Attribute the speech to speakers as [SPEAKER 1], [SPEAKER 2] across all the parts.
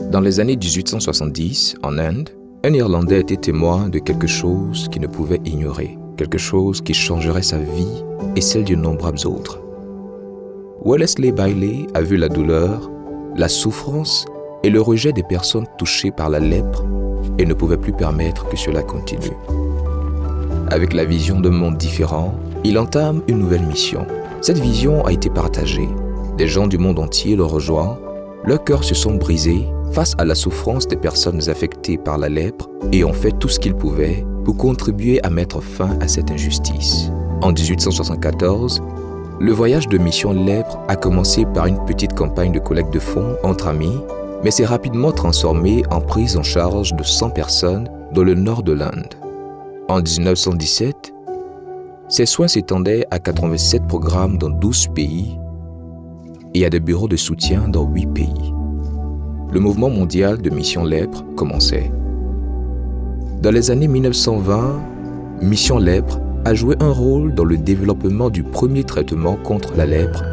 [SPEAKER 1] Dans les années 1870, en Inde, un Irlandais était témoin de quelque chose qu'il ne pouvait ignorer, quelque chose qui changerait sa vie et celle d'innombrables autres. Wellesley Bailey a vu la douleur, la souffrance et le rejet des personnes touchées par la lèpre et ne pouvait plus permettre que cela continue. Avec la vision d'un monde différent, il entame une nouvelle mission. Cette vision a été partagée. Des gens du monde entier le rejoignent. Leurs cœurs se sont brisés face à la souffrance des personnes affectées par la lèpre et ont fait tout ce qu'ils pouvaient pour contribuer à mettre fin à cette injustice. En 1874, le voyage de Mission Lèpre a commencé par une petite campagne de collecte de fonds entre amis, mais s'est rapidement transformé en prise en charge de 100 personnes dans le nord de l'Inde. En 1917, ces soins s'étendaient à 87 programmes dans 12 pays et à des bureaux de soutien dans 8 pays. Le mouvement mondial de Mission Lèpre commençait. Dans les années 1920, Mission Lèpre a joué un rôle dans le développement du premier traitement contre la lèpre,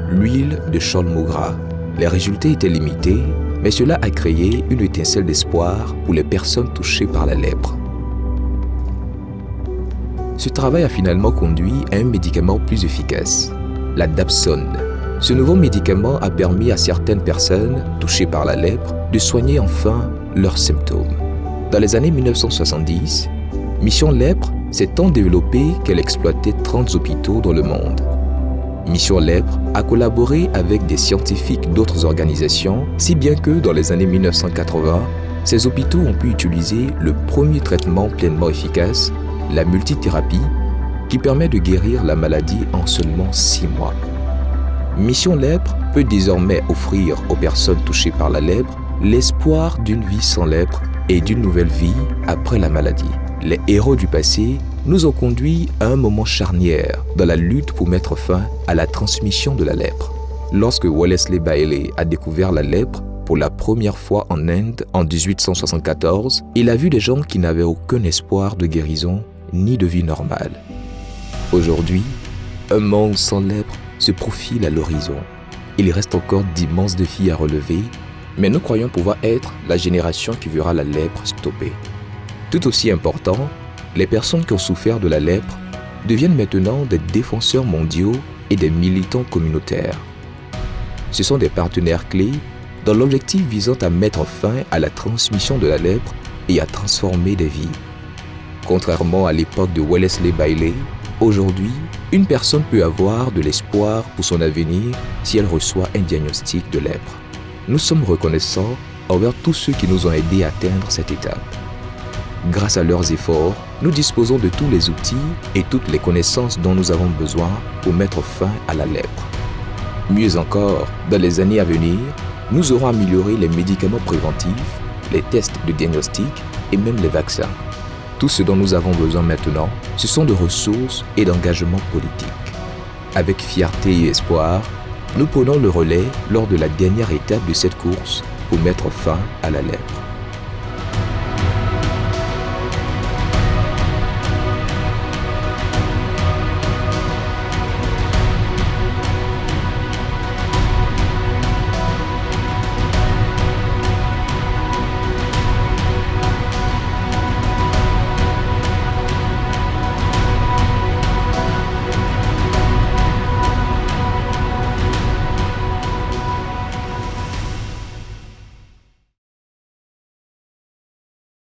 [SPEAKER 1] l'huile de Cholmogra. Les résultats étaient limités, mais cela a créé une étincelle d'espoir pour les personnes touchées par la lèpre. Ce travail a finalement conduit à un médicament plus efficace, la Dapsone. Ce nouveau médicament a permis à certaines personnes touchées par la lèpre de soigner enfin leurs symptômes. Dans les années 1970, Mission Lèpre s'est tant développée qu'elle exploitait 30 hôpitaux dans le monde. Mission Lèpre a collaboré avec des scientifiques d'autres organisations, si bien que dans les années 1980, ces hôpitaux ont pu utiliser le premier traitement pleinement efficace, la multithérapie, qui permet de guérir la maladie en seulement 6 mois. Mission Lèpre peut désormais offrir aux personnes touchées par la lèpre l'espoir d'une vie sans lèpre et d'une nouvelle vie après la maladie. Les héros du passé nous ont conduits à un moment charnière dans la lutte pour mettre fin à la transmission de la lèpre. Lorsque Wellesley Bailey a découvert la lèpre pour la première fois en Inde en 1874, il a vu des gens qui n'avaient aucun espoir de guérison ni de vie normale. Aujourd'hui, un monde sans lèpre se profile à l'horizon. Il reste encore d'immenses défis à relever, mais nous croyons pouvoir être la génération qui verra la lèpre stopper. Tout aussi important, les personnes qui ont souffert de la lèpre deviennent maintenant des défenseurs mondiaux et des militants communautaires. Ce sont des partenaires clés dans l'objectif visant à mettre fin à la transmission de la lèpre et à transformer des vies. Contrairement à l'époque de Wellesley Bailey, aujourd'hui, une personne peut avoir de l'espoir pour son avenir si elle reçoit un diagnostic de lèpre. Nous sommes reconnaissants envers tous ceux qui nous ont aidés à atteindre cette étape. Grâce à leurs efforts, nous disposons de tous les outils et toutes les connaissances dont nous avons besoin pour mettre fin à la lèpre. Mieux encore, dans les années à venir, nous aurons amélioré les médicaments préventifs, les tests de diagnostic et même les vaccins. Tout ce dont nous avons besoin maintenant, ce sont de ressources et d'engagement politique. Avec fierté et espoir, nous prenons le relais lors de la dernière étape de cette course pour mettre fin à la lèpre.